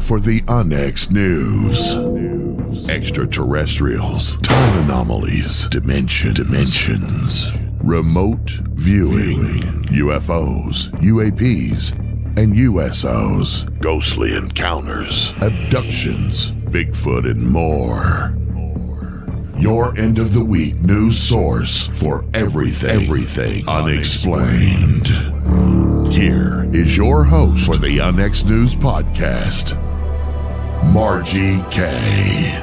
for the UNX News. Extraterrestrials, time anomalies, dimensions, remote viewing, UFOs, UAPs, and USOs, ghostly encounters, abductions, Bigfoot, and more. Your end of the week news source for everything unexplained. Here is your host for the UNX News Podcast, Margie K.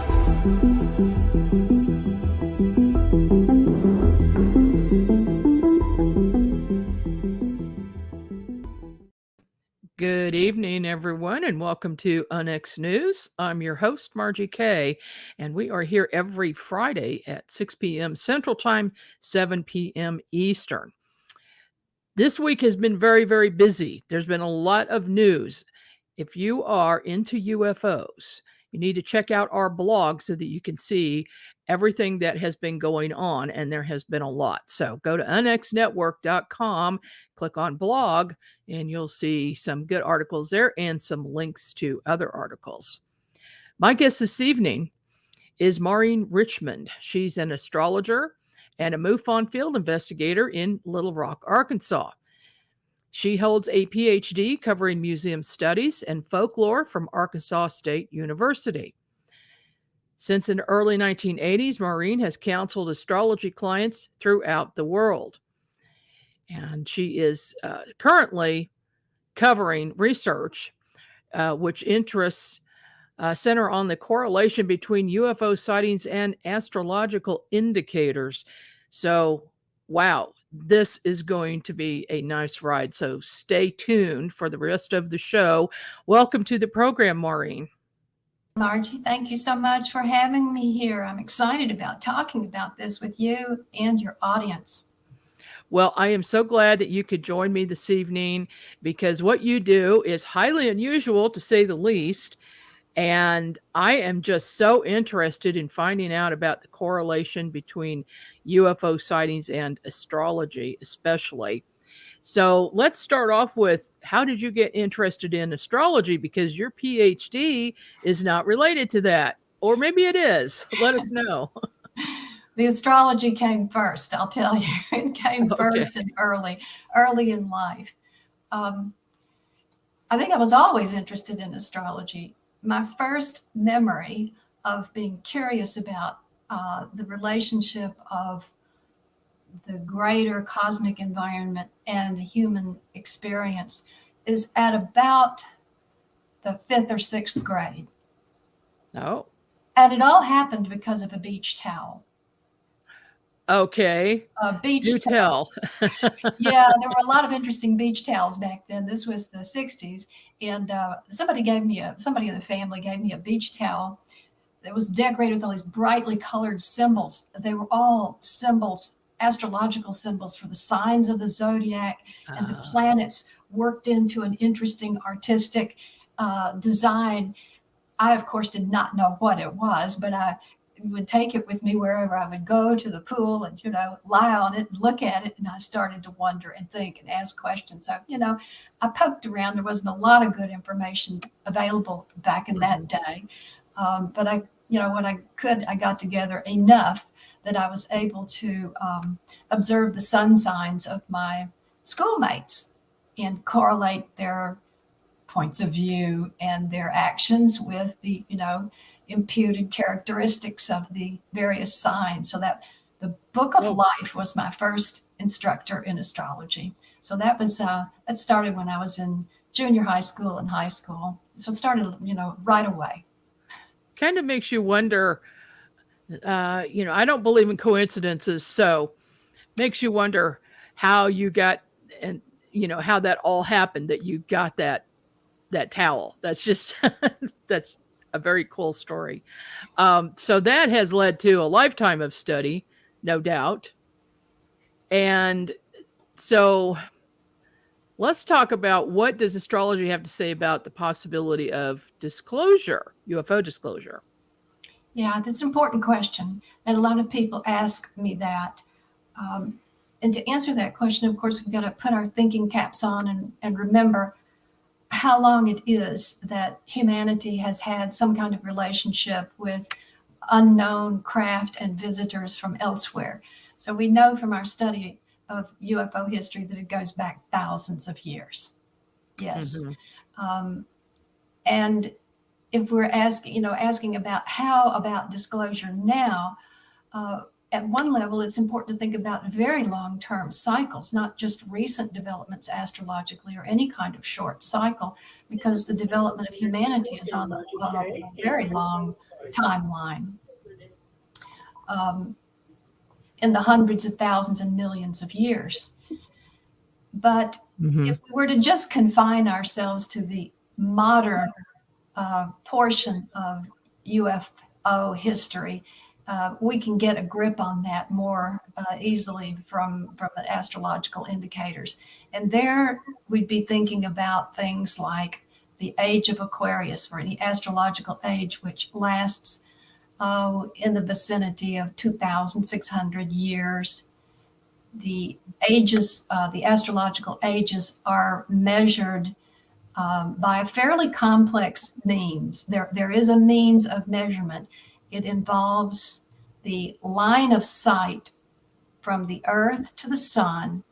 Good evening, everyone, and welcome to UNX News. I'm your host, Margie K., and we are here every Friday at 6 p.m. Central Time, 7 p.m. Eastern. This week has been very, very busy. There's been a lot of news. If you are into UFOs, you need to check out our blog so that you can see everything that has been going on, and there has been a lot. So go to unxnetwork.com, click on blog, and you'll see some good articles there and some links to other articles. My guest this evening is Maureen Richmond. She's an astrologer and a MUFON field investigator in Little Rock, Arkansas. She holds a PhD covering museum studies and folklore from Arkansas State University. Since the early 1980s, Maureen has counseled astrology clients throughout the world. And she is currently covering research which interests center on the correlation between UFO sightings and astrological indicators. So, wow, this is going to be a nice ride. So stay tuned for the rest of the show. Welcome to the program, Maureen. Margie, thank you so much for having me here. I'm excited about talking about this with you and your audience. Well, I am so glad that you could join me this evening because what you do is highly unusual, to say the least. And I am just so interested in finding out about the correlation between UFO sightings and astrology, especially. So let's start off with, how did you get interested in astrology? Because your PhD is not related to that. Or maybe it is. Let us know. The astrology came first, I'll tell you. It came first and early in life. I think I was always interested in astrology. My first memory of being curious about the relationship of the greater cosmic environment and the human experience is at about the 5th or 6th grade. Oh. And it all happened because of a beach towel. Okay. A beach Do towel. tell. Yeah, there were a lot of interesting beach towels back then. This was the 60s. And somebody in the family gave me a beach towel that was decorated with all these brightly colored symbols. They were all symbols, astrological symbols for the signs of the zodiac, and the planets worked into an interesting artistic design. I, of course, did not know what it was, but I would take it with me wherever I would go, to the pool, and, lie on it and look at it. And I started to wonder and think and ask questions. So, I poked around. There wasn't a lot of good information available back in that day. But when I could, I got together enough that I was able to observe the sun signs of my schoolmates and correlate their points of view and their actions with the, imputed characteristics of the various signs. So that the Book of Life was my first instructor in astrology. So that was that started when I was in junior high school and high school. So it started, right away. Kind of makes you wonder, I don't believe in coincidences, so makes you wonder how you got, and how that all happened, that you got that towel. That's just that's a very cool story. So that has led to a lifetime of study, no doubt. And so let's talk about, what does astrology have to say about the possibility of disclosure, UFO disclosure? Yeah, that's an important question. And a lot of people ask me that. And to answer that question, of course, we've got to put our thinking caps on and remember how long it is that humanity has had some kind of relationship with unknown craft and visitors from elsewhere. So we know from our study of UFO history that it goes back thousands of years. Yes. And if we're asking about how about disclosure now, at one level, it's important to think about very long-term cycles, not just recent developments astrologically or any kind of short cycle, because the development of humanity is on a very long timeline, in the hundreds of thousands and millions of years. But if we were to just confine ourselves to the modern portion of UFO history, we can get a grip on that more easily from the astrological indicators. And there we'd be thinking about things like the age of Aquarius, or the astrological age, which lasts in the vicinity of 2,600 years. The ages, the astrological ages, are measured by a fairly complex means. There is a means of measurement. It involves the line of sight from the Earth to the sun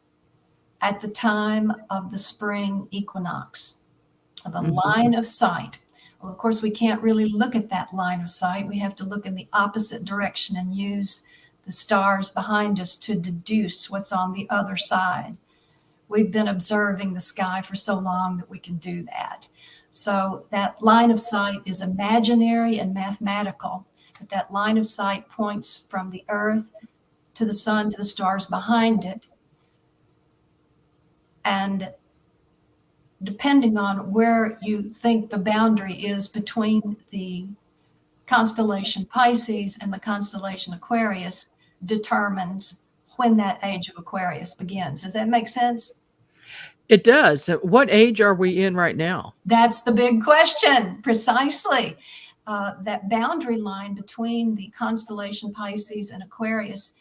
at the time of the spring equinox. The line of sight. Well, of course, we can't really look at that line of sight. We have to look in the opposite direction and use the stars behind us to deduce what's on the other side. We've been observing the sky for so long that we can do that. So that line of sight is imaginary and mathematical, but that line of sight points from the Earth to the sun to the stars behind it. And depending on where you think the boundary is between the constellation Pisces and the constellation Aquarius, determines when that age of Aquarius begins. Does that make sense? It does. What age are we in right now? That's the big question. Precisely. That boundary line between the constellation Pisces and Aquarius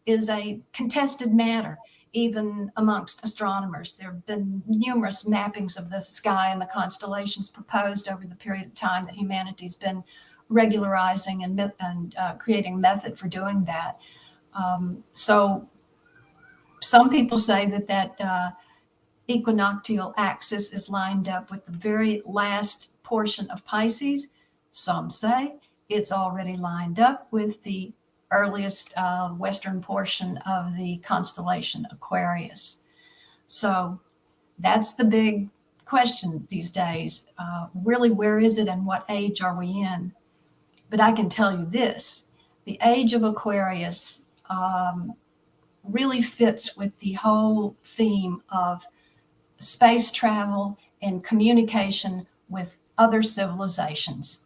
is a contested matter, even amongst astronomers. There have been numerous mappings of the sky and the constellations proposed over the period of time that humanity's been regularizing and creating method for doing that. So some people say that equinoctial axis is lined up with the very last portion of Pisces. Some say it's already lined up with the earliest western portion of the constellation Aquarius. So that's the big question these days. Really, where is it and what age are we in? But I can tell you this, the age of Aquarius really fits with the whole theme of space travel and communication with other civilizations,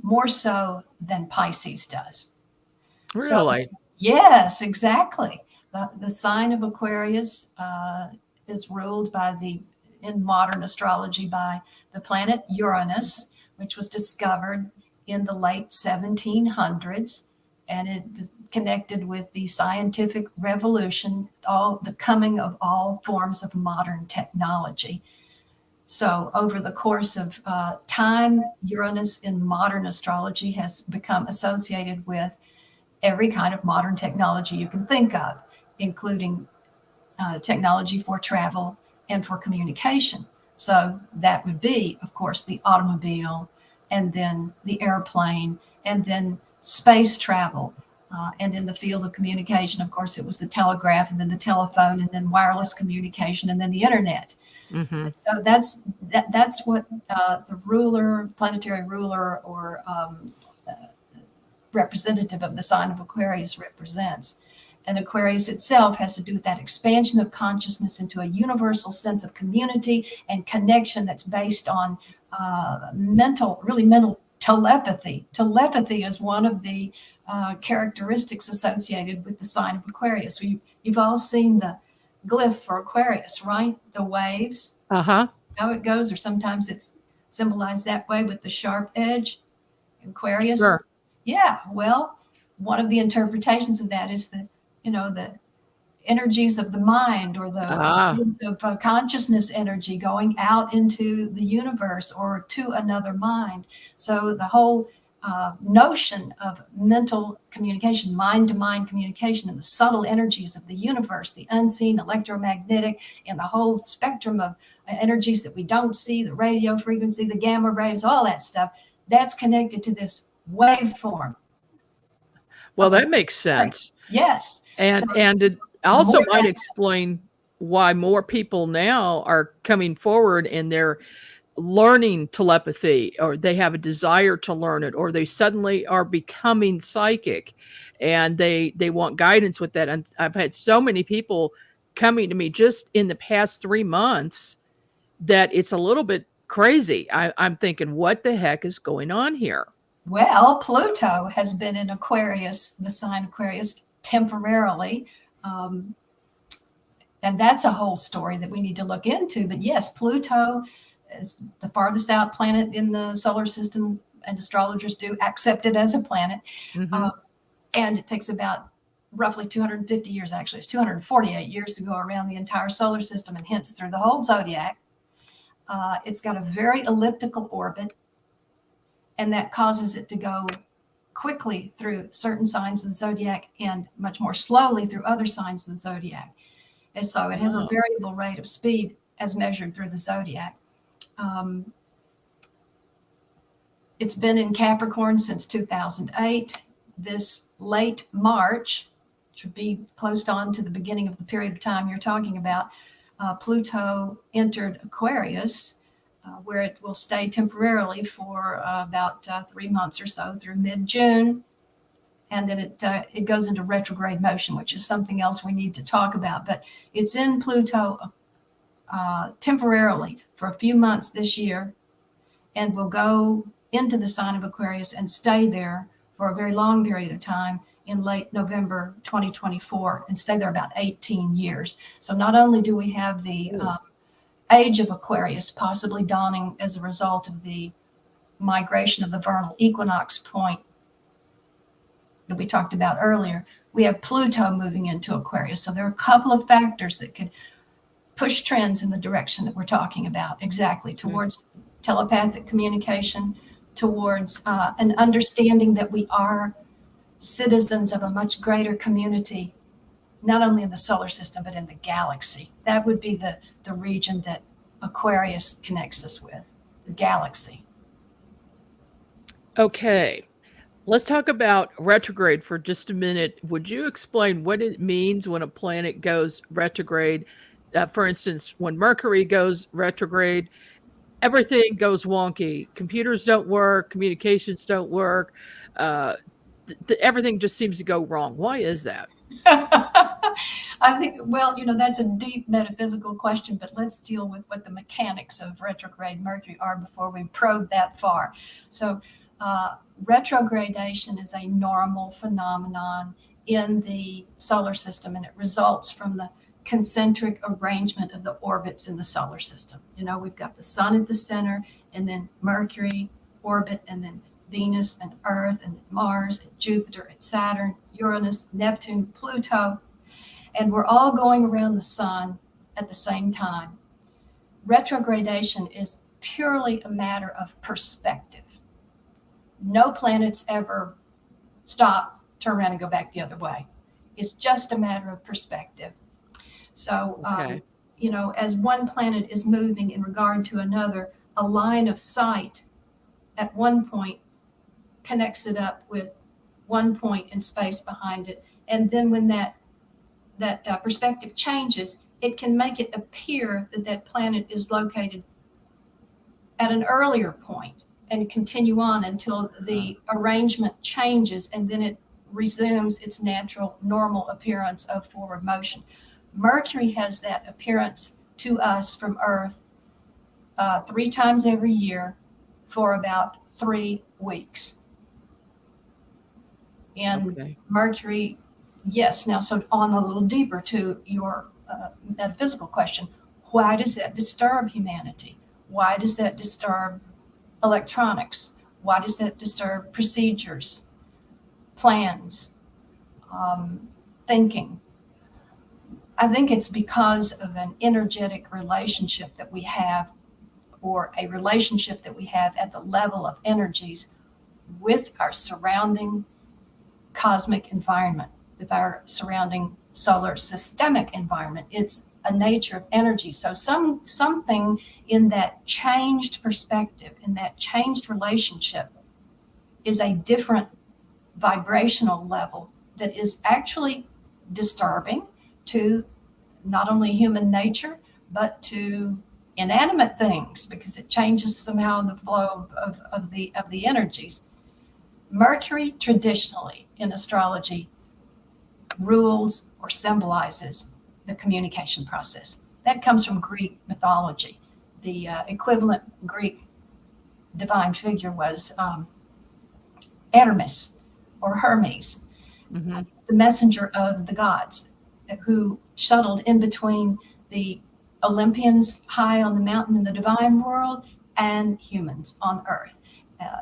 more so than Pisces does. Really? So, yes, exactly. The sign of Aquarius is ruled in modern astrology by the planet Uranus, which was discovered in the late 1700s, and it was connected with the scientific revolution, the coming of all forms of modern technology. So over the course of time, Uranus in modern astrology has become associated with every kind of modern technology you can think of, including technology for travel and for communication. So that would be, of course, the automobile, and then the airplane, and then space travel. And in the field of communication, of course, it was the telegraph, and then the telephone, and then wireless communication, and then the internet. So that's what the planetary ruler, or representative of the sign of Aquarius represents. And Aquarius itself has to do with that expansion of consciousness into a universal sense of community and connection that's based on mental telepathy. Telepathy is one of the characteristics associated with the sign of Aquarius. You've all seen the glyph for Aquarius, right? The waves. How it goes, or sometimes it's symbolized that way with the sharp edge. Aquarius. Sure. Yeah. Well, one of the interpretations of that is that energies of the mind, or the Ah, of consciousness energy going out into the universe or to another mind. So the whole notion of mental communication, mind to mind communication, and the subtle energies of the universe, the unseen, electromagnetic, and the whole spectrum of energies that we don't see, the radio frequency, the gamma rays, all that stuff, that's connected to this waveform. well, that makes sense. Yes. So And it the also more might that, explain why more people now are coming forward and they're learning telepathy, or they have a desire to learn it, or they suddenly are becoming psychic and they want guidance with that. And I've had so many people coming to me just in the past 3 months that it's a little bit crazy. I'm thinking, what the heck is going on here? well, Pluto has been in Aquarius, the sign Aquarius, temporarily. Um, and that's a whole story that we need to look into. But yes, Pluto is the farthest out planet in the solar system, and astrologers do accept it as a planet. Mm-hmm. And it takes about roughly 250 years, actually, it's 248 years to go around the entire solar system, and hence through the whole zodiac. It's got a very elliptical orbit, and that causes it to go quickly through certain signs of the zodiac and much more slowly through other signs of the zodiac. And so it has a variable rate of speed as measured through the zodiac. It's been in Capricorn since 2008. This late March, which would be close on to the beginning of the period of time you're talking about, Pluto entered Aquarius, where it will stay temporarily for about 3 months or so through mid-June. And then it goes into retrograde motion, which is something else we need to talk about. But it's in Pluto temporarily for a few months this year, and will go into the sign of Aquarius and stay there for a very long period of time in late November 2024, and stay there about 18 years. So not only do we have the age of Aquarius possibly dawning as a result of the migration of the vernal equinox point that we talked about earlier, we have Pluto moving into Aquarius. So there are a couple of factors that could push trends in the direction that we're talking about, exactly towards telepathic communication, towards an understanding that we are citizens of a much greater community, not only in the solar system, but in the galaxy. That would be the region that Aquarius connects us with, the galaxy. Okay. Let's talk about retrograde for just a minute. Would you explain what it means when a planet goes retrograde? For instance, when Mercury goes retrograde, everything goes wonky. Computers don't work, communications don't work. Everything just seems to go wrong. Why is that? I think, well, that's a deep metaphysical question, but let's deal with what the mechanics of retrograde Mercury are before we probe that far. So, retrogradation is a normal phenomenon in the solar system, and it results from the concentric arrangement of the orbits in the solar system. We've got the sun at the center, and then Mercury orbit, and then Venus and Earth, and Mars and Jupiter and Saturn, Uranus, Neptune, Pluto, and we're all going around the sun at the same time. Retrogradation is purely a matter of perspective. No planets ever stop, turn around, and go back the other way. It's just a matter of perspective. So, as one planet is moving in regard to another, a line of sight at one point connects it up with one point in space behind it. And then when that perspective changes, it can make it appear that planet is located at an earlier point and continue on until the arrangement changes, and then it resumes its natural, normal appearance of forward motion. Mercury has that appearance to us from Earth 3 times every year for about 3 weeks. And Mercury, yes. Now, so on a little deeper to your metaphysical question, why does that disturb humanity? Why does that disturb electronics? Why does that disturb procedures, plans, thinking? I think it's because of an energetic relationship that we have, or a relationship that we have at the level of energies with our surrounding cosmic environment, with our surrounding solar systemic environment. It's a nature of energy. So something in that changed perspective, in that changed relationship, is a different vibrational level that is actually disturbing to not only human nature, but to inanimate things, because it changes somehow the flow of the energies. Mercury traditionally in astrology rules or symbolizes the communication process. That comes from Greek mythology. The equivalent Greek divine figure was Hermes or Hermes, Mm-hmm. the messenger of the gods, who shuttled in between the Olympians high on the mountain in the divine world and humans on earth.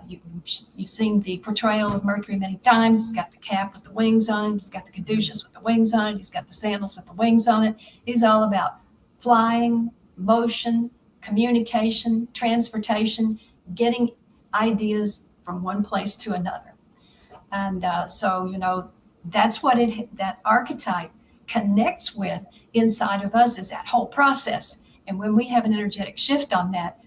You've seen the portrayal of Mercury many times. He's got the cap with the wings on it. He's got the caduceus with the wings on it. He's got the sandals with the wings on it. He's all about flying, motion, communication, transportation, getting ideas from one place to another. And so, that's what that archetype connects with inside of us, is that whole process. And when we have an energetic shift on that,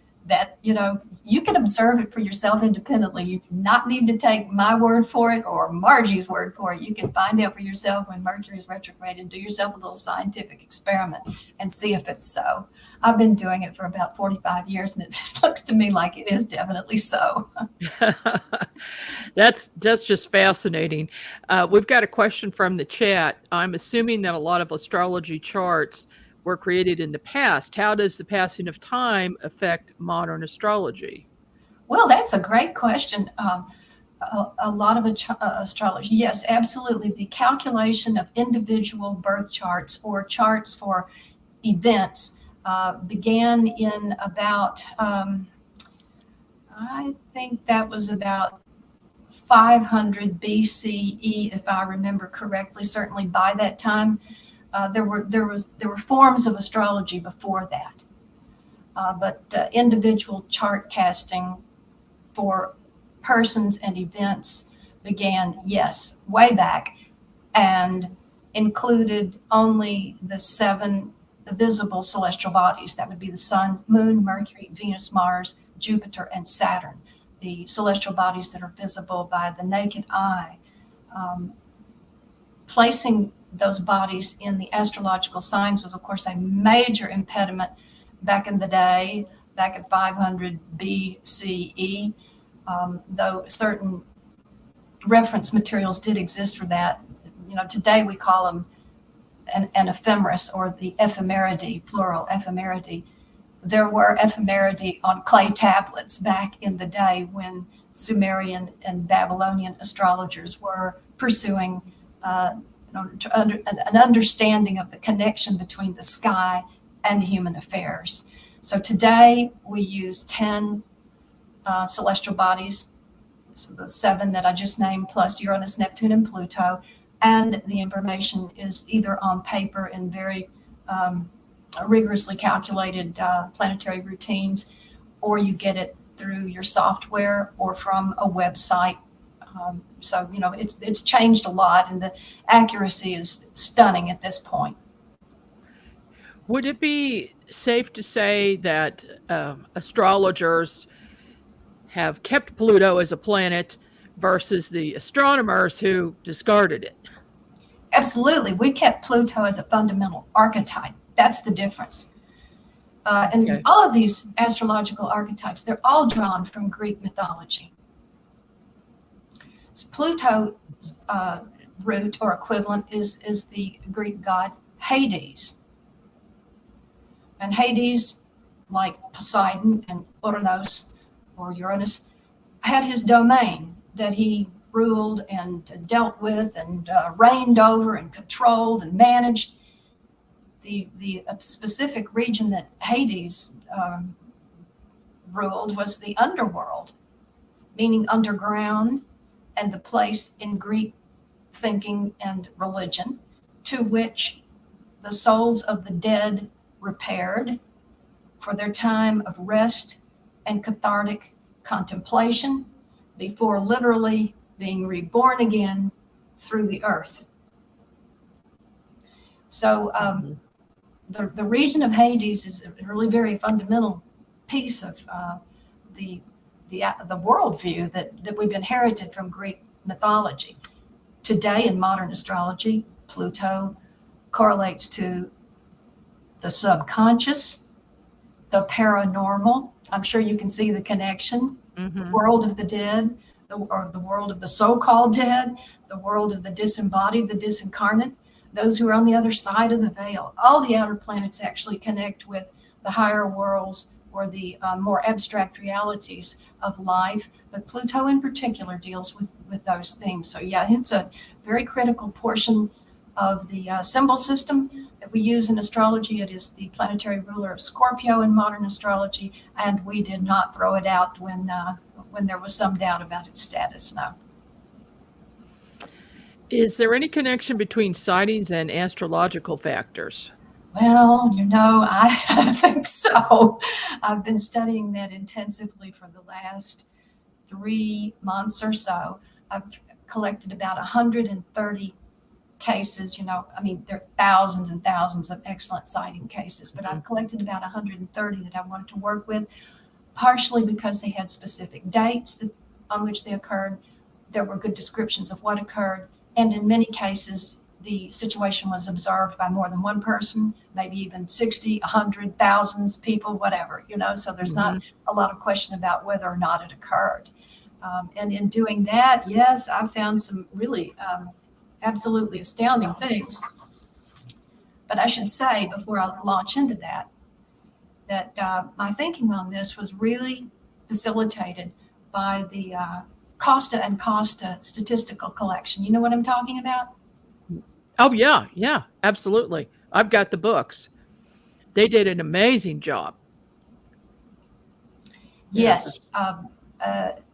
you can observe it for yourself independently. You do not need to take my word for it or Margie's word for it. You can find out for yourself when Mercury is retrograde and do yourself a little scientific experiment and see if it's so. I've been doing it for about 45 years, and it looks to me like it is definitely so. That's just fascinating. We've got a question from the chat. I'm assuming that a lot of astrology charts were created in the past. How does the passing of time affect modern astrology? Well, that's a great question. A lot of astrology, yes, absolutely. The calculation of individual birth charts or charts for events began in about, I think that was about 500 BCE, if I remember correctly. Certainly by that time, there were forms of astrology before that, but individual chart casting for persons and events began, yes, way back, and included only the 7 visible celestial bodies. That would be the Sun, Moon, Mercury, Venus, Mars, Jupiter, and Saturn, the celestial bodies that are visible by the naked eye. Placing those bodies in the astrological signs was, of course, a major impediment back in the day, back at 500 BCE, though certain reference materials did exist for that. Today we call them an ephemeris, or the ephemeridae, plural ephemeridae. There were ephemeridae on clay tablets back in the day when Sumerian and Babylonian astrologers were pursuing an understanding of the connection between the sky and human affairs. So today we use 10 celestial bodies, so the 7 that I just named, plus Uranus, Neptune, and Pluto, and the information is either on paper in very rigorously calculated planetary routines, or you get it through your software or from a website. So it's changed a lot, and the accuracy is stunning at this point. Would it be safe to say that astrologers have kept Pluto as a planet versus the astronomers who discarded it? Absolutely. We kept Pluto as a fundamental archetype. That's the difference. And Okay. all of these astrological archetypes, they're all drawn from Greek mythology. So Pluto's root or equivalent is the Greek god Hades. And Hades, like Poseidon and Uranus, had his domain that he ruled and dealt with and reigned over and controlled and managed. The specific region that Hades ruled was the underworld, meaning underground, and the place in Greek thinking and religion to which the souls of the dead repaired for their time of rest and cathartic contemplation before literally being reborn again through the earth. So the region of Hades is a really very fundamental piece of the worldview that we've inherited from Greek mythology. Today in modern astrology, Pluto correlates to the subconscious, the paranormal. I'm sure you can see the connection. The world of the dead, or the world of the so-called dead, the world of the disembodied, the disincarnate, those who are on the other side of the veil. All the outer planets actually connect with the higher worlds or the more abstract realities of life, but Pluto in particular deals with those themes. So yeah, it's a very critical portion of the symbol system that we use in astrology. It is the planetary ruler of Scorpio in modern astrology, and we did not throw it out when there was some doubt about its status. No. Is there any connection between sightings and astrological factors? Well, I think so. I've been studying that intensively for the last 3 months or so. I've collected about 130 cases. There are thousands and thousands of excellent sighting cases, but I've collected about 130 that I wanted to work with, partially because they had specific dates on which they occurred. There were good descriptions of what occurred. And in many cases, the situation was observed by more than one person, maybe even 60, 100, thousands people, whatever, so there's not a lot of question about whether or not it occurred. And in doing that, yes, I found some really absolutely astounding things. But I should say, before I launch into that my thinking on this was really facilitated by the Costa and Costa statistical collection. You know what I'm talking about? Oh, yeah, absolutely. I've got the books. They did an amazing job. Yes.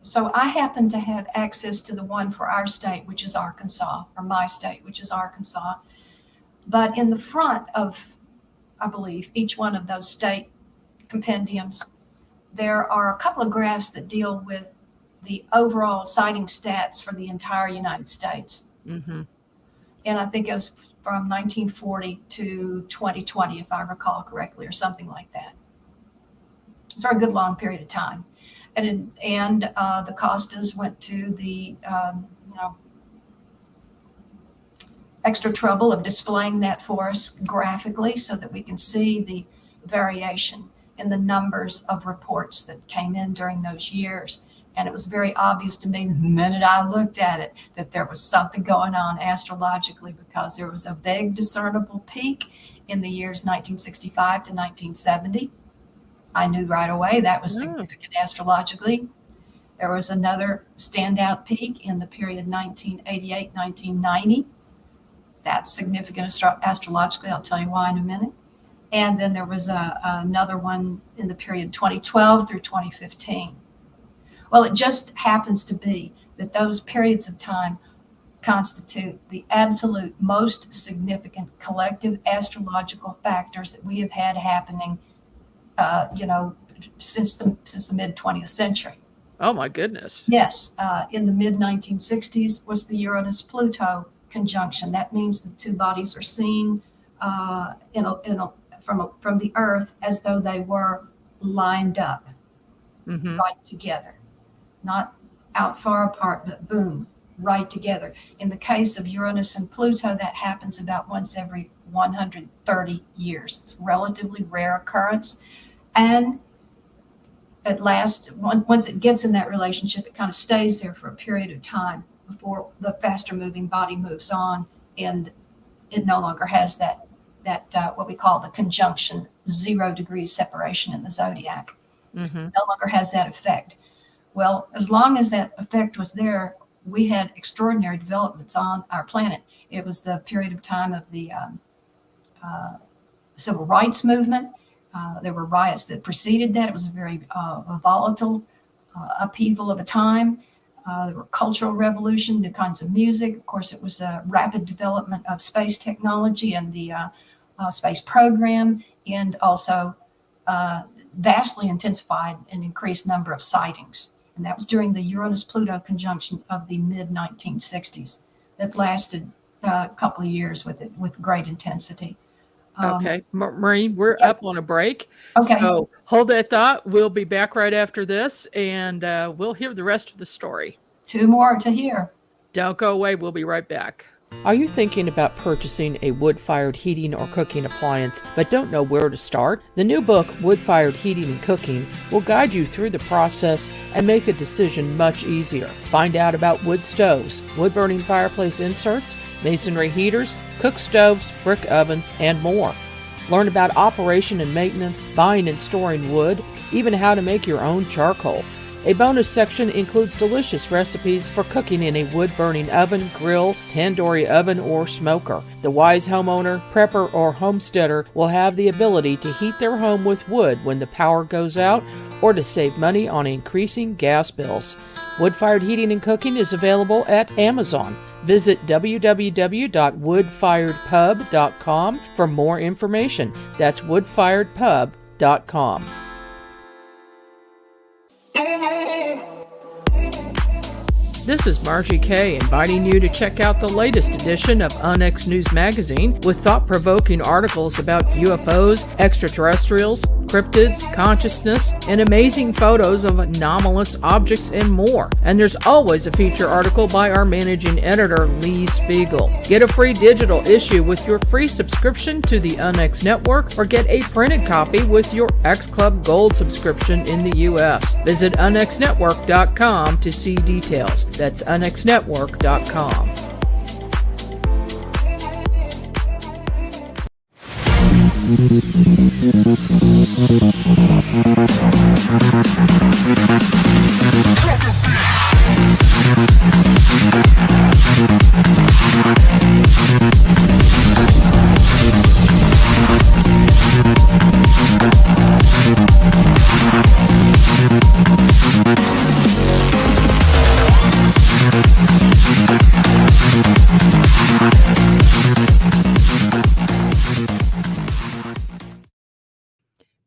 So I happen to have access to the one for our state, which is Arkansas, or my state, which is Arkansas. But in the front of, I believe, each one of those state compendiums, there are a couple of graphs that deal with the overall sighting stats for the entire United States. And I think it was from 1940 to 2020, if I recall correctly, or something like that. It's for a good long period of time. And the Costas went to the extra trouble of displaying that for us graphically so that we can see the variation in the numbers of reports that came in during those years. And it was very obvious to me the minute I looked at it that there was something going on astrologically, because there was a big discernible peak in the years 1965 to 1970. I knew right away that was significant astrologically. There was another standout peak in the period 1988-1990. That's significant astrologically. I'll tell you why in a minute. And then there was another one in the period 2012 through 2015. Well, it just happens to be that those periods of time constitute the absolute most significant collective astrological factors that we have had happening, since the mid 20th century. Oh my goodness! Yes, in the mid 1960s was the Uranus-Pluto conjunction. That means the two bodies are seen from the Earth as though they were lined up, right together. Not out far apart, but boom, right together. In the case of Uranus and Pluto, that happens about once every 130 years. It's a relatively rare occurrence. And at last, once it gets in that relationship, it kind of stays there for a period of time before the faster moving body moves on, and it no longer has that what we call the conjunction 0 degrees separation in the zodiac. No longer has that effect. Well, as long as that effect was there, we had extraordinary developments on our planet. It was the period of time of the civil rights movement. There were riots that preceded that. It was a very volatile upheaval of a time. There were cultural revolution, new kinds of music. Of course, it was a rapid development of space technology and the space program, and also vastly intensified and increased number of sightings. And that was during the Uranus-Pluto conjunction of the mid-1960s. That lasted a couple of years with great intensity. Okay, Maureen, we're Yep. up on a break. Okay. So hold that thought. We'll be back right after this, and we'll hear the rest of the story. 2 more to hear. Don't go away. We'll be right back. Are you thinking about purchasing a wood-fired heating or cooking appliance but don't know where to start? The new book, Wood-Fired Heating and Cooking, will guide you through the process and make the decision much easier. Find out about wood stoves, wood-burning fireplace inserts, masonry heaters, cook stoves, brick ovens, and more. Learn about operation and maintenance, buying and storing wood, even how to make your own charcoal. A bonus section includes delicious recipes for cooking in a wood-burning oven, grill, tandoori oven, or smoker. The wise homeowner, prepper, or homesteader will have the ability to heat their home with wood when the power goes out or to save money on increasing gas bills. Wood-fired heating and cooking is available at Amazon. Visit www.woodfiredpub.com for more information. That's woodfiredpub.com. This is Margie Kay inviting you to check out the latest edition of Onyx News Magazine with thought-provoking articles about UFOs, extraterrestrials, cryptids, consciousness, and amazing photos of anomalous objects and more. And there's always a feature article by our managing editor, Lee Spiegel. Get a free digital issue with your free subscription to the Onyx Network, or get a printed copy with your X Club Gold subscription in the U.S. Visit onyxnetwork.com to see details. That's onyxnetwork.com.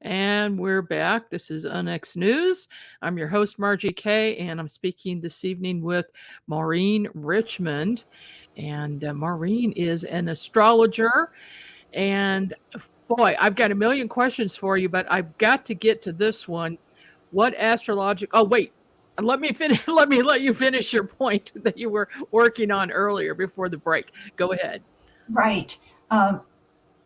And we're back. This is Onyx News. I'm your host, Margie Kay, and I'm speaking this evening with Maureen Richmond. And Maureen is an astrologer. And boy, I've got a million questions for you, but I've got to get to this one. What astrological... Oh, wait. Let me finish. Let you finish your point that you were working on earlier before the break. Go ahead. Right.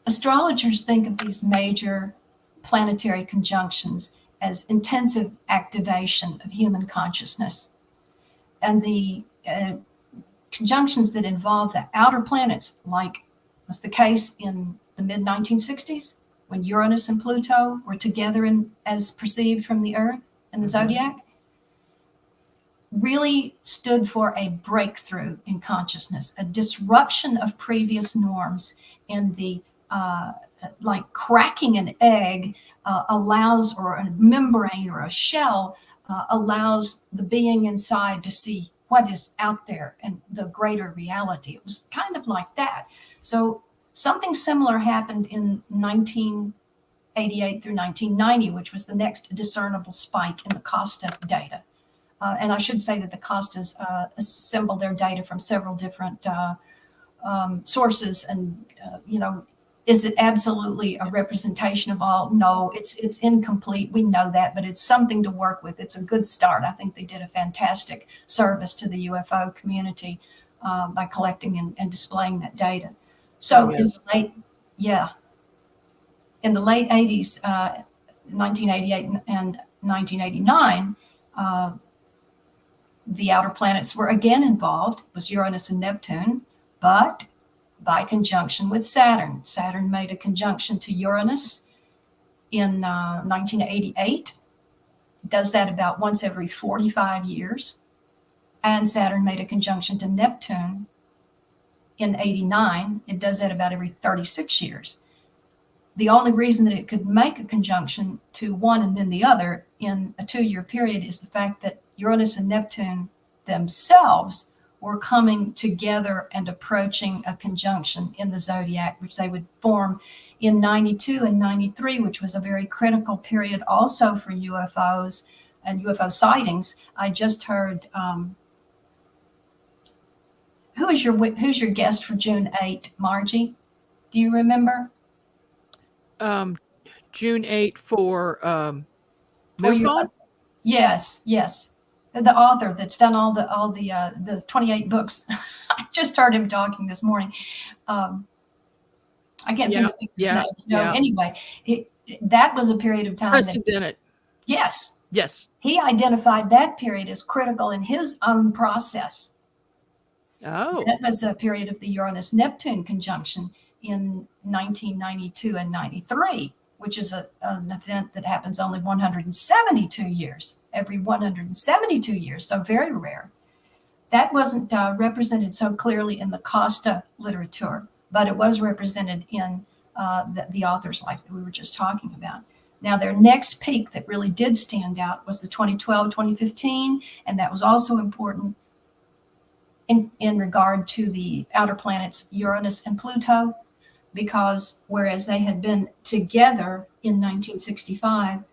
Astrologers think of these major planetary conjunctions as intensive activation of human consciousness. And the conjunctions that involve the outer planets, like was the case in the mid-1960s when Uranus and Pluto were together as perceived from the Earth and the zodiac, really stood for a breakthrough in consciousness, a disruption of previous norms, and the like cracking an egg allows, or a membrane or a shell allows the being inside to see what is out there and the greater reality. It was kind of like that. So something similar happened in 1988 through 1990, which was the next discernible spike in the Costa data. And I should say that the Costas assemble their data from several different sources, and is it absolutely a representation of all? No, it's incomplete. We know that, but it's something to work with. It's a good start. I think they did a fantastic service to the UFO community by collecting and displaying that data. So yes. in the late 80s, 1988 and 1989, the outer planets were again involved. It was Uranus and Neptune, but by conjunction with Saturn. Saturn made a conjunction to Uranus in 1988. It does that about once every 45 years. And Saturn made a conjunction to Neptune in 89. It does that about every 36 years. The only reason that it could make a conjunction to one and then the other in a 2-year period is the fact that Uranus and Neptune themselves were coming together and approaching a conjunction in the zodiac, which they would form in 92 and 93, which was a very critical period also for UFOs and UFO sightings. I just heard, who's your guest for June 8, Margie? Do you remember? June 8 for For you, MUFON? yes. The author that's done all the 28 books. I just heard him talking this morning. I can't seem to think of his name. Anyway, that was a period of time. Preston Dennett. Yes. He identified that period as critical in his own process. Oh. That was a period of the Uranus-Neptune conjunction in 1992 and 93, which is an event that happens only 172 years, every 172 years, so very rare. That wasn't represented so clearly in the Costa literature, but it was represented in the author's life that we were just talking about. Now, their next peak that really did stand out was the 2012-2015, and that was also important in regard to the outer planets Uranus and Pluto, because whereas they had been together in 1965,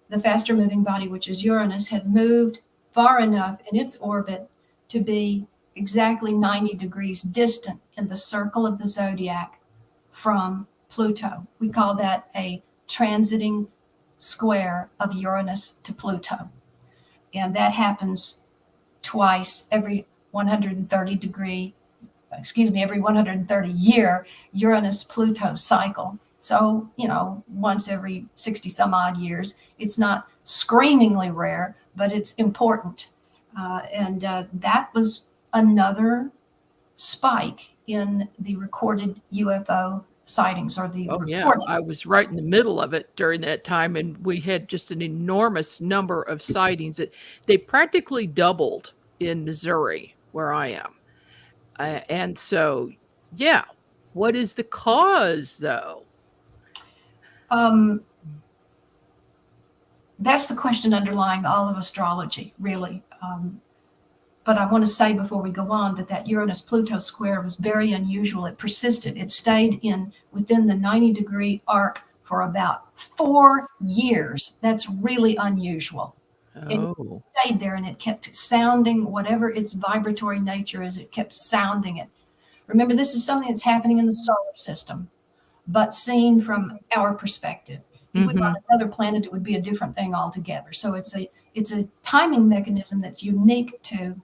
the faster moving body, which is Uranus, had moved far enough in its orbit to be exactly 90 degrees distant in the circle of the zodiac from Pluto. We call that a transiting square of Uranus to Pluto. And that happens twice every 130 year Uranus-Pluto cycle. So, once every 60 some odd years. It's not screamingly rare, but it's important. And that was another spike in the recorded UFO sightings, or the recording. Yeah, I was right in the middle of it during that time, and we had just an enormous number of sightings. They practically doubled in Missouri, where I am. And so, yeah, what is the cause, though? That's the question underlying all of astrology, really. But I want to say before we go on that Uranus-Pluto square was very unusual. It persisted. It stayed within the 90-degree arc for about 4 years. That's really unusual. And it stayed there, and it kept sounding, whatever its vibratory nature is, it kept sounding it. Remember, this is something that's happening in the solar system, but seen from our perspective. If we were on another planet, it would be a different thing altogether. So it's a timing mechanism that's unique to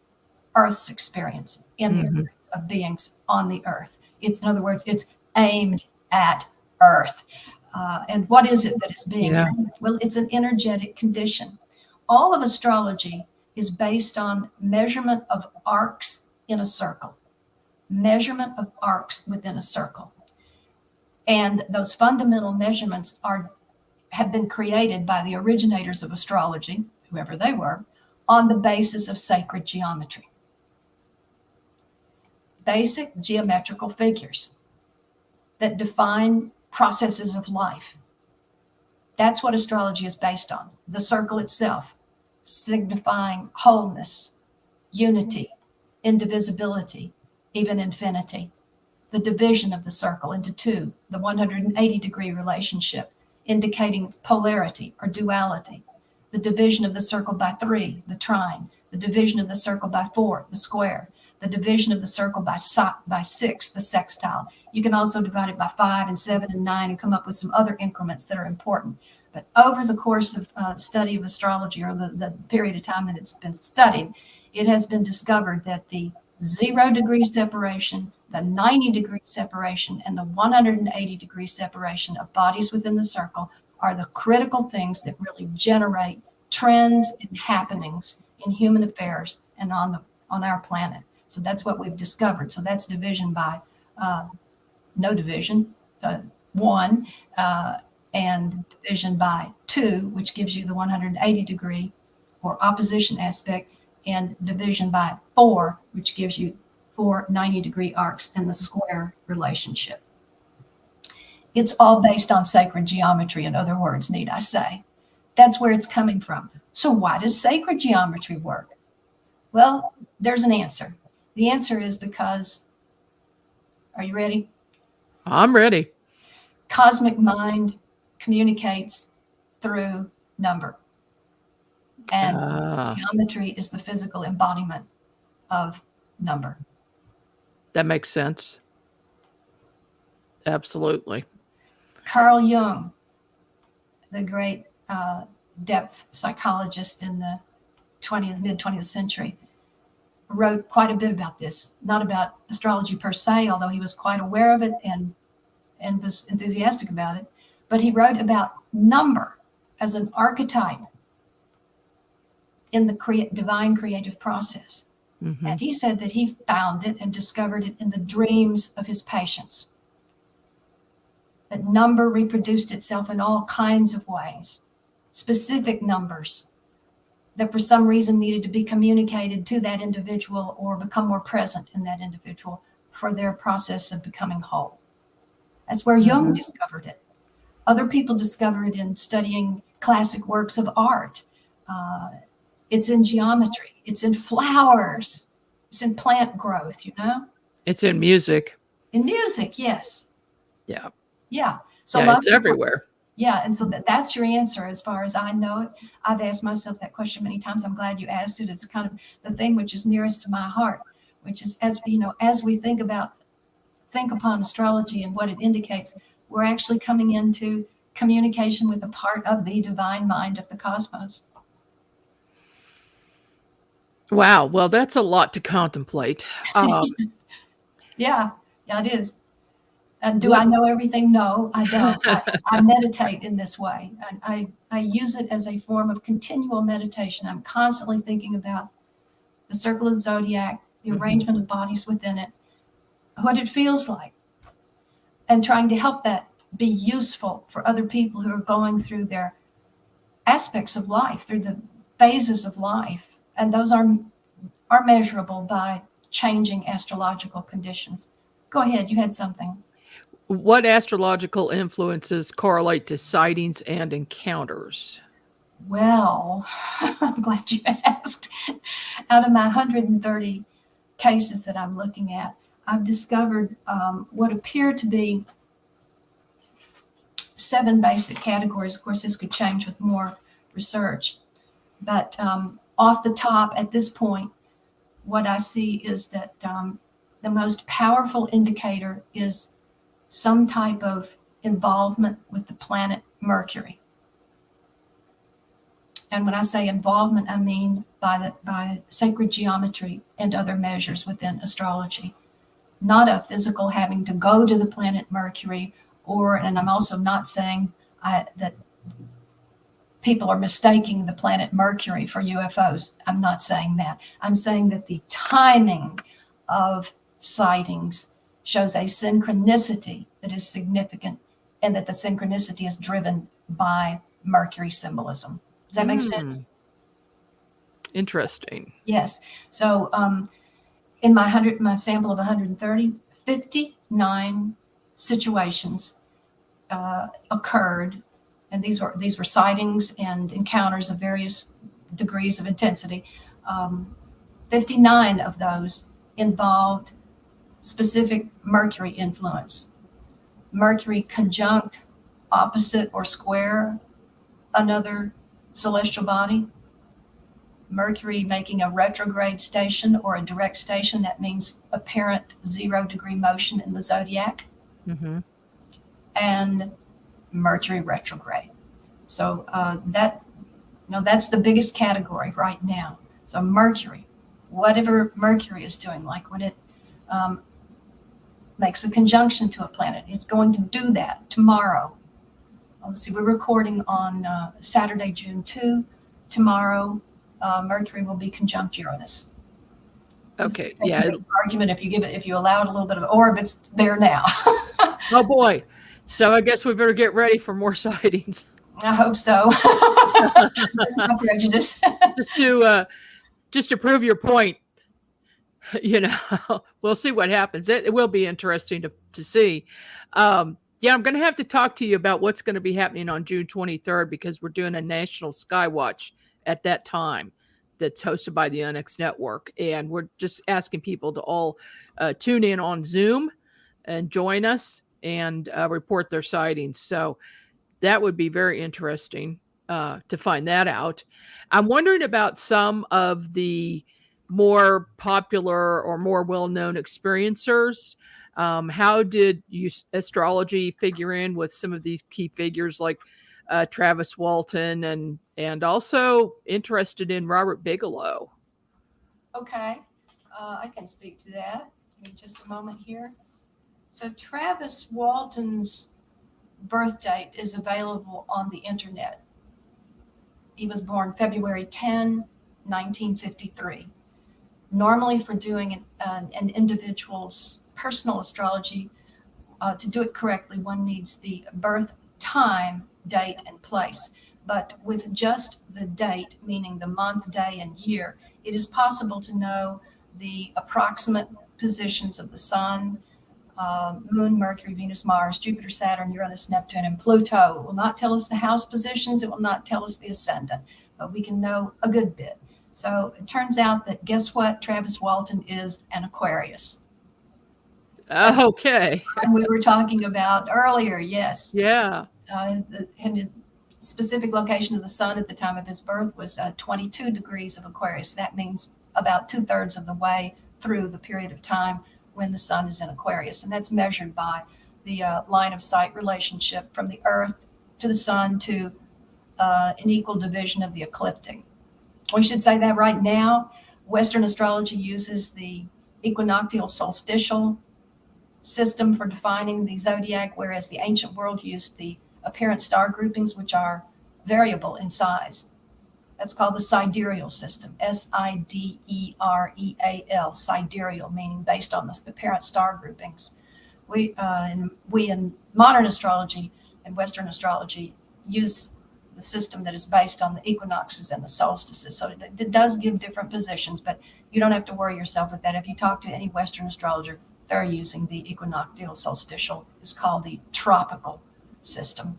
Earth's experience, in the experience of beings on the Earth. In other words, it's aimed at Earth. And what is it that is being aimed? Well, it's an energetic condition. All of astrology is based on measurement of arcs in a circle, measurement of arcs within a circle. And those fundamental measurements have been created by the originators of astrology, whoever they were, on the basis of sacred geometry. Basic geometrical figures that define processes of life. That's what astrology is based on. The circle itself, signifying wholeness, unity, indivisibility, even infinity. The division of the circle into two, the 180-degree relationship, indicating polarity or duality. The division of the circle by 3, the trine. The division of the circle by 4, the square. The division of the circle by 6, the sextile. You can also divide it by 5 and 7 and 9 and come up with some other increments that are important. But over the course of study of astrology, or the period of time that it's been studied, it has been discovered that the 0-degree separation, the 90-degree separation, and the 180-degree separation of bodies within the circle are the critical things that really generate trends and happenings in human affairs and on our planet. So that's what we've discovered. So that's division by no division, 1, and division by 2, which gives you the 180-degree or opposition aspect, and division by 4, which gives you 4 90-degree arcs and the square relationship. It's all based on sacred geometry, in other words, need I say. That's where it's coming from. So why does sacred geometry work? Well, there's an answer. The answer is because, are you ready? I'm ready. Cosmic mind communicates through number. And geometry is the physical embodiment of number. That makes sense. Absolutely. Carl Jung, the great depth psychologist in the mid-20th century, wrote quite a bit about this, not about astrology per se, although he was quite aware of it and was enthusiastic about it, but he wrote about number as an archetype in the divine creative process. Mm-hmm. And he said that he found it and discovered it in the dreams of his patients. That number reproduced itself in all kinds of ways, specific numbers that for some reason needed to be communicated to that individual or become more present in that individual for their process of becoming whole. That's where Jung discovered it. Other people discover it in studying classic works of art. It's in geometry. It's in flowers. It's in plant growth, you know? It's in music. In music, yes. Yeah. Yeah. So yeah, it's everywhere. Yeah. And so that's your answer as far as I know it. I've asked myself that question many times. I'm glad you asked it. It's kind of the thing which is nearest to my heart, which is, as we think upon astrology and what it indicates, we're actually coming into communication with a part of the divine mind of the cosmos. Wow. Well, that's a lot to contemplate. Yeah, it is. And do I know everything? No, I don't. I meditate in this way. I use it as a form of continual meditation. I'm constantly thinking about the circle of the zodiac, the arrangement of bodies within it, what it feels like, and trying to help that be useful for other people who are going through their aspects of life, through the phases of life. And those are measurable by changing astrological conditions. Go ahead, you had something. What astrological influences correlate to sightings and encounters? Well, I'm glad you asked. Out of my 130 cases that I'm looking at, I've discovered what appear to be 7 basic categories. Of course, this could change with more research. But off the top, at this point, what I see is that the most powerful indicator is some type of involvement with the planet Mercury. And when I say involvement, I mean by sacred geometry and other measures within astrology. Not a physical having to go to the planet Mercury, and I'm also not saying that people are mistaking the planet Mercury for UFOs. I'm not saying that. I'm saying that the timing of sightings shows a synchronicity that is significant, and that the synchronicity is driven by Mercury symbolism. Does that make sense? Interesting. Yes. So in my sample of 130, 59 situations occurred, and these were sightings and encounters of various degrees of intensity. 59 of those involved specific Mercury influence. Mercury conjunct, opposite, or square another celestial body. Mercury making a retrograde station or a direct station. That means apparent 0-degree motion in the zodiac. And Mercury retrograde. So that's the biggest category right now. So Mercury, whatever Mercury is doing, like when it makes a conjunction to a planet, it's going to do that tomorrow. Let's see, we're recording on Saturday, June 2. Tomorrow, Mercury will be conjunct Uranus. Okay, yeah. Argument if you allow it a little bit of orb, it's there now. Oh boy. So I guess we better get ready for more sightings. I hope so. That's my prejudice. just to prove your point, we'll see what happens. It will be interesting to see. Yeah, I'm going to have to talk to you about what's going to be happening on June 23rd, because we're doing a National Sky Watch at that time. that's hosted by the Onyx Network. And we're just asking people to all tune in on Zoom and join us and report their sightings. So that would be very interesting to find that out. I'm wondering about some of the more popular or more well-known experiencers. How did astrology figure in with some of these key figures like Travis Walton and also interested in Robert Bigelow? Okay, I can speak to that. Give me just a moment here. So Travis Walton's birth date is available on the internet. He was born February 10, 1953. Normally, for doing an individual's personal astrology, to do it correctly, one needs the birth time, date, and place. But with just the date, meaning the month, day, and year, it is possible to know the approximate positions of the sun, Moon, Mercury, Venus, Mars, Jupiter, Saturn, Uranus, Neptune, and Pluto. It will not tell us the house positions. It will not tell us the ascendant, but we can know a good bit. So it turns out that, guess what? Travis Walton is an Aquarius. Okay. And we were talking about earlier, yes. Yeah. The specific location of the sun at the time of his birth was 22 degrees of Aquarius. That means about 2/3 of the way through the period of time when the sun is in Aquarius. And that's measured by the line of sight relationship from the Earth to the sun to an equal division of the ecliptic. We should say that right now, Western astrology uses the equinoctial solstitial system for defining the zodiac, whereas the ancient world used the apparent star groupings, which are variable in size. That's called the sidereal system, Sidereal, sidereal, meaning based on the apparent star groupings. We in modern astrology and Western astrology use the system that is based on the equinoxes and the solstices. So it does give different positions, but you don't have to worry yourself with that. If you talk to any Western astrologer, they're using the equinoctial solstitial. It's called the tropical system.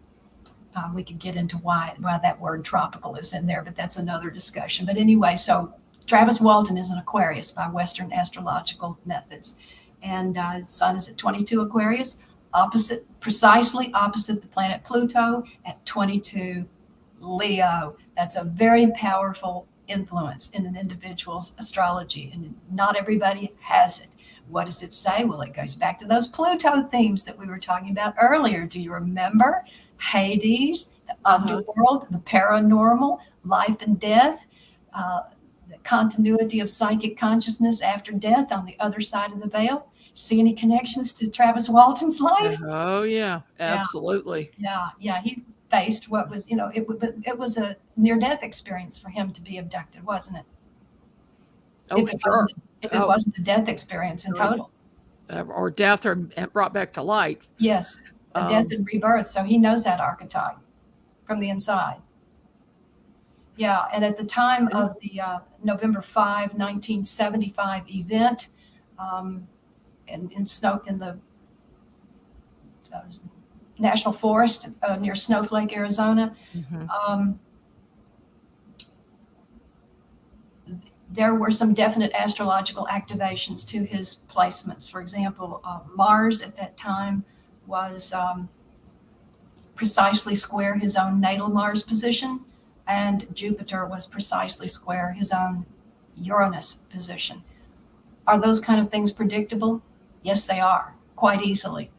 We could get into why that word tropical is in there, but that's another discussion. But anyway, so Travis Walton is an Aquarius by Western astrological methods. And his sun is at 22 Aquarius, precisely opposite the planet Pluto at 22 Leo. That's a very powerful influence in an individual's astrology, and not everybody has it. What does it say? Well, it goes back to those Pluto themes that we were talking about earlier. Do you remember? Hades, the underworld, the paranormal, life and death, the continuity of psychic consciousness after death on the other side of the veil. See any connections to Travis Walton's life? Oh, yeah, absolutely. Yeah. He faced what was, it was a near-death experience for him to be abducted, wasn't it? Oh, sure. If it wasn't a death experience in total. Or death or brought back to light. Yes, a death and rebirth. So he knows that archetype from the inside. Yeah, and at the time of the November 5, 1975 event in the National Forest near Snowflake, Arizona, there were some definite astrological activations to his placements. For example, Mars at that time was precisely square his own natal Mars position, and Jupiter was precisely square his own Uranus position. Are those kind of things predictable? Yes, they are, quite easily.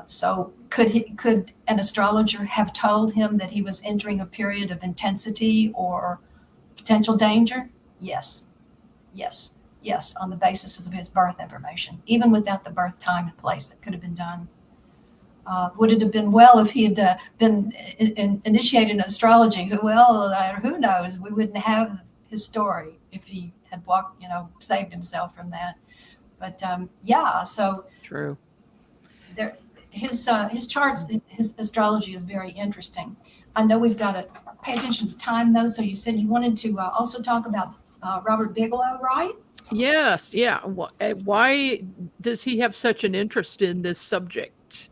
So could an astrologer have told him that he was entering a period of intensity or potential danger? Yes, on the basis of his birth information, even without the birth time and place. That could have been done. Would it have been well if he had been initiated in astrology? Who knows? We wouldn't have his story if he had saved himself from that. But so true. His charts, his astrology is very interesting. I know we've got to pay attention to time, though. So you said you wanted to also talk about Robert Bigelow, right? Yes. Yeah. Why does he have such an interest in this subject?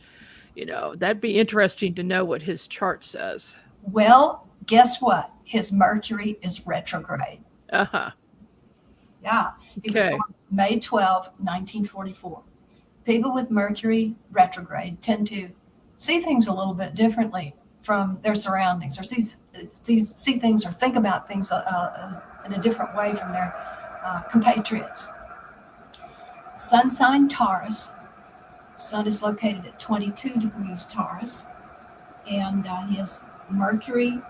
That'd be interesting to know what his chart says. Well, guess what? His Mercury is retrograde. Uh-huh. Yeah. He was Okay. born May 12, 1944. People with Mercury retrograde tend to see things a little bit differently from their surroundings, or see things or think about things in a different way from their compatriots. Sun sign Taurus. Sun is located at 22 degrees Taurus, and he has Mercury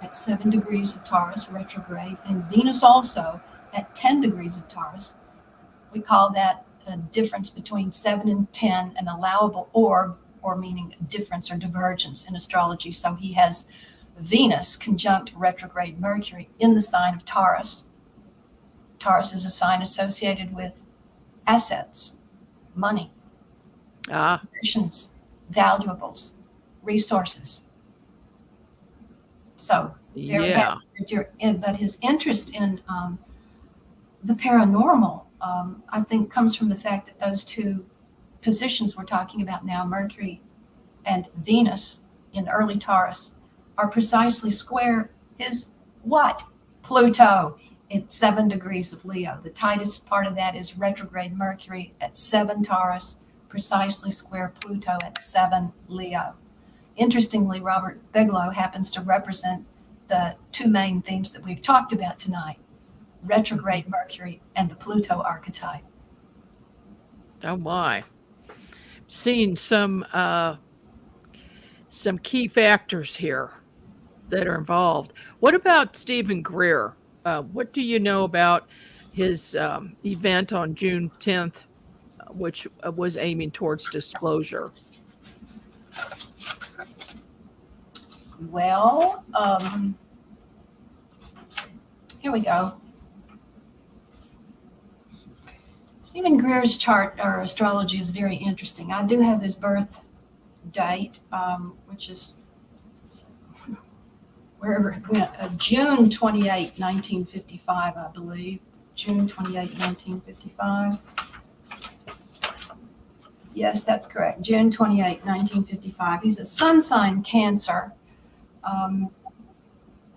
at 7 degrees of Taurus retrograde, and Venus also at 10 degrees of Taurus. We call that a difference between 7 and 10 an allowable orb, or meaning difference or divergence in astrology. So he has Venus conjunct retrograde Mercury in the sign of Taurus. Taurus is a sign associated with assets, money, Ah, possessions, valuables, resources. So there we have yeah. it. But his interest in the paranormal, I think, comes from the fact that those two positions we're talking about now, Mercury and Venus in early Taurus, are precisely square his what? Pluto at 7 degrees of Leo. The tightest part of that is retrograde Mercury at 7 Taurus, precisely square Pluto at 7 Leo. Interestingly, Robert Bigelow happens to represent the two main themes that we've talked about tonight: retrograde Mercury and the Pluto archetype. Oh my. Seeing some key factors here that are involved. What about Stephen Greer? What do you know about his event on June 10th, which was aiming towards disclosure? Well, here we go. Stephen Greer's chart or astrology is very interesting. I do have his birth date, which is wherever it went, June 28, 1955, I believe. June 28, 1955. Yes, that's correct. June 28, 1955. He's a sun sign Cancer.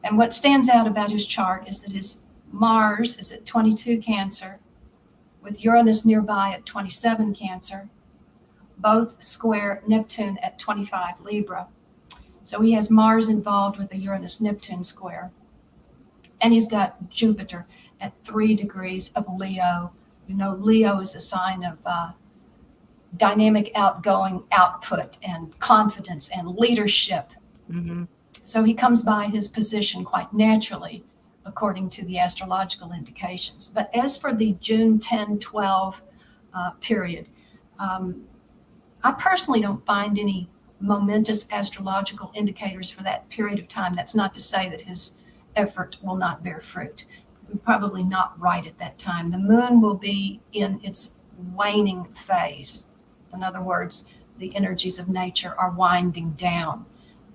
And what stands out about his chart is that his Mars is at 22 Cancer, with Uranus nearby at 27 Cancer, both square Neptune at 25 Libra. So he has Mars involved with the Uranus-Neptune square. And he's got Jupiter at 3 degrees of Leo. You know, Leo is a sign of dynamic, outgoing output and confidence and leadership. Mm-hmm. So he comes by his position quite naturally, according to the astrological indications. But as for the June 10, 12 period, I personally don't find any momentous astrological indicators for that period of time. That's not to say that his effort will not bear fruit. Probably not right at that time. The moon will be in its waning phase. In other words, the energies of nature are winding down.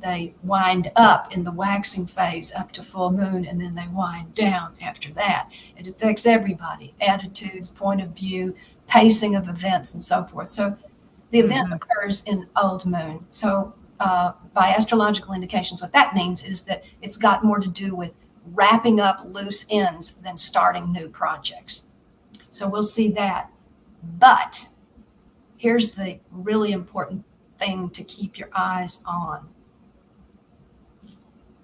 They wind up in the waxing phase up to full moon, and then they wind down after that. It affects everybody: attitudes, point of view, pacing of events, and so forth. So the event occurs in old moon. So by astrological indications, what that means is that it's got more to do with wrapping up loose ends than starting new projects. So we'll see that. But here's the really important thing to keep your eyes on.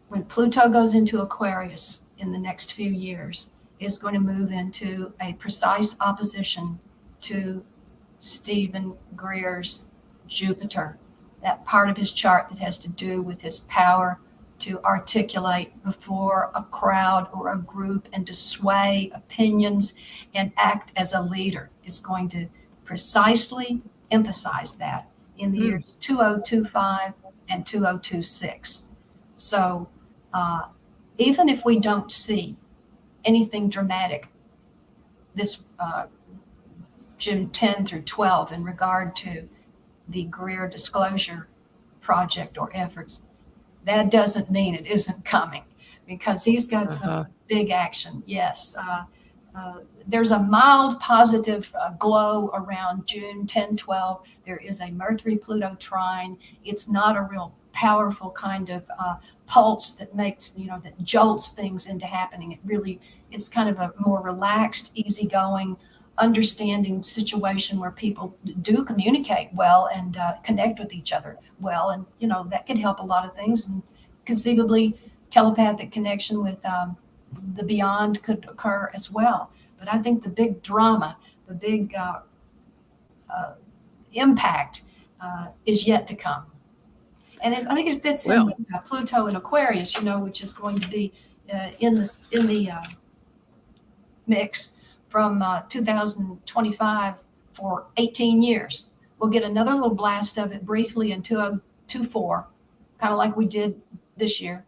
When Pluto goes into Aquarius in the next few years, it's going to move into a precise opposition to Stephen Greer's Jupiter, that part of his chart that has to do with his power to articulate before a crowd or a group and to sway opinions and act as a leader. Is going to precisely emphasize that in the years 2025 and 2026. So even if we don't see anything dramatic this June 10 through 12 in regard to the Greer disclosure project or efforts, that doesn't mean it isn't coming, because he's got some big action. Yes. There's a mild positive glow around June 10, 12. There is a Mercury-Pluto trine. It's not a real powerful kind of pulse that makes, that jolts things into happening. It really It's kind of a more relaxed, easygoing, understanding situation where people do communicate well and connect with each other well. And, that could help a lot of things. And conceivably, telepathic connection with the beyond could occur as well. But I think the big drama, the big impact is yet to come. And I think it fits in with Pluto and Aquarius, which is going to be in the mix from 2025 for 18 years. We'll get another little blast of it briefly in 2024, kind of like we did this year.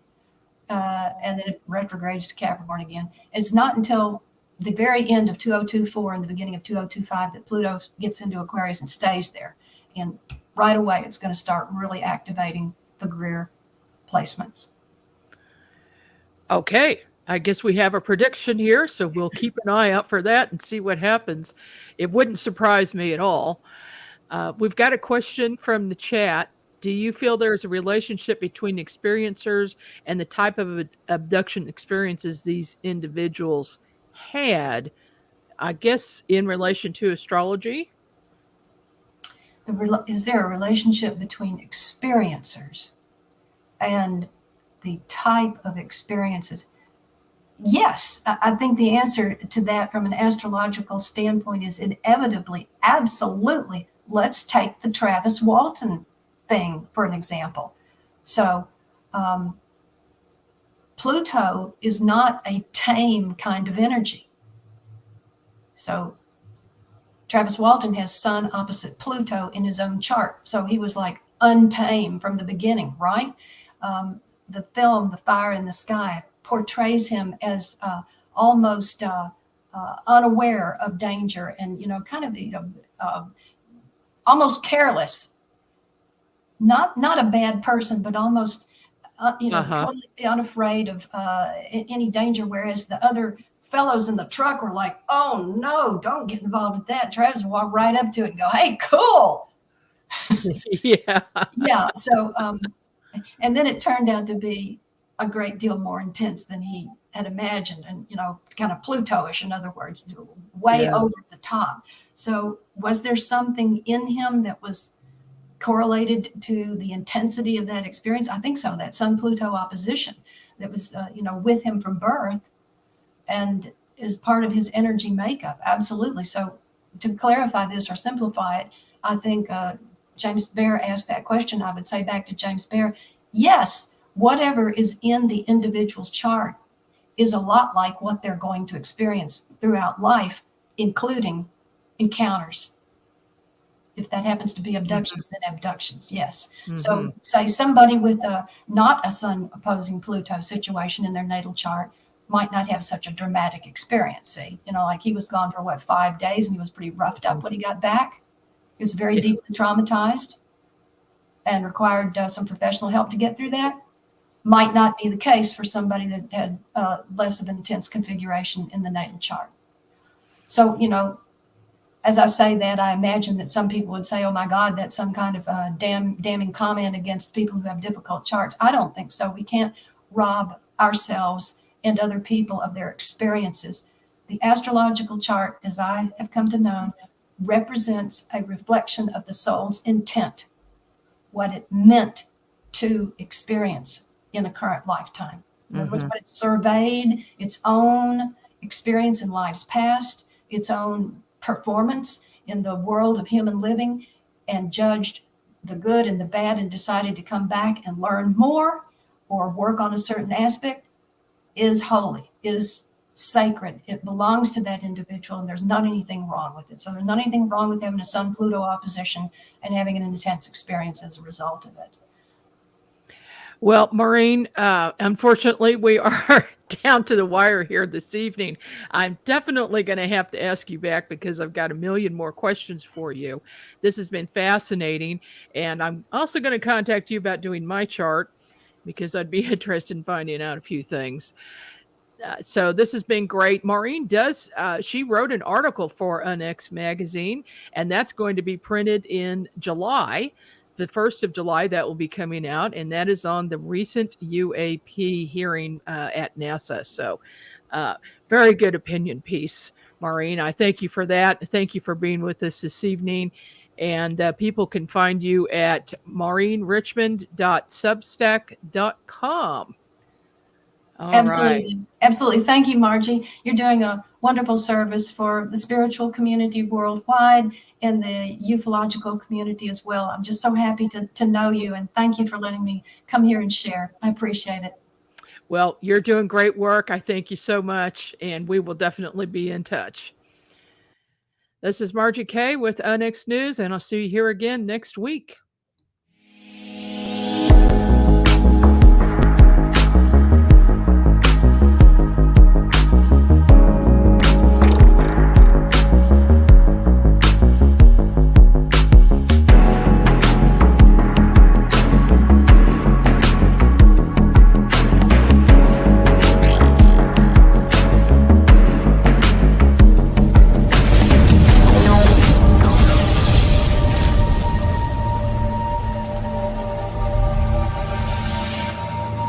And then it retrogrades to Capricorn again. And it's not until the very end of 2024 and the beginning of 2025 that Pluto gets into Aquarius and stays there. And right away, it's going to start really activating the Greer placements. Okay. I guess we have a prediction here, so we'll keep an eye out for that and see what happens. It wouldn't surprise me at all. We've got a question from the chat. Do you feel there's a relationship between experiencers and the type of abduction experiences these individuals had? I guess in relation to astrology? Is there a relationship between experiencers and the type of experiences? Yes, I think the answer to that from an astrological standpoint is inevitably, absolutely. Let's take the Travis Walton thing for an example. So Pluto is not a tame kind of energy. So Travis Walton has Sun opposite Pluto in his own chart. So he was like untamed from the beginning, right? The film, The Fire in the Sky, portrays him as almost unaware of danger and, kind of, almost careless. Not a bad person, but almost, totally unafraid of any danger. Whereas the other fellows in the truck were like, oh no, don't get involved with that. Travis walked right up to it and go, hey, cool. Yeah. Yeah. So, and then it turned out to be a great deal more intense than he had imagined, and kind of Pluto-ish, in other words, way over the top. So was there something in him that was correlated to the intensity of that experience? I think so. That Sun-Pluto opposition that was with him from birth and is part of his energy makeup. Absolutely. So to clarify this or simplify it, I think James Bear asked that question. I would say back to James Bear, yes, whatever is in the individual's chart is a lot like what they're going to experience throughout life, including encounters. If that happens to be abductions, then abductions, yes. Mm-hmm. So say somebody with not a Sun opposing Pluto situation in their natal chart might not have such a dramatic experience. See, like he was gone for 5 days and he was pretty roughed up when he got back. He was very deeply traumatized and required some professional help to get through that. Might not be the case for somebody that had less of an intense configuration in the natal chart. So, as I say that, I imagine that some people would say, oh my God, that's some kind of damning comment against people who have difficult charts. I don't think so. We can't rob ourselves and other people of their experiences. The astrological chart, as I have come to know, represents a reflection of the soul's intent, what it meant to experience in a current lifetime. In other words, what it surveyed, its own experience in lives past, its own performance in the world of human living, and judged the good and the bad and decided to come back and learn more or work on a certain aspect, is holy, is sacred. It belongs to that individual, and there's not anything wrong with it. So there's not anything wrong with having a Sun-Pluto opposition and having an intense experience as a result of it. Well, Maureen, unfortunately, we are down to the wire here this evening. I'm definitely going to have to ask you back because I've got a million more questions for you. This has been fascinating, and I'm also going to contact you about doing my chart because I'd be interested in finding out a few things. So this has been great. Maureen she wrote an article for UNX magazine, and that's going to be printed in July. The 1st of July, that will be coming out, and that is on the recent UAP hearing at NASA. So Very good opinion piece, Maureen. I thank you for that. Thank you for being with us this evening. And people can find you at maureenrichmond.substack.com. All Absolutely. right. Absolutely. Thank you, Margie. You're doing a wonderful service for the spiritual community worldwide and the ufological community as well. I'm just so happy to know you, and thank you for letting me come here and share. I appreciate it. Well, you're doing great work. I thank you so much, and we will definitely be in touch. This is Margie K with Onyx News, and I'll see you here again next week.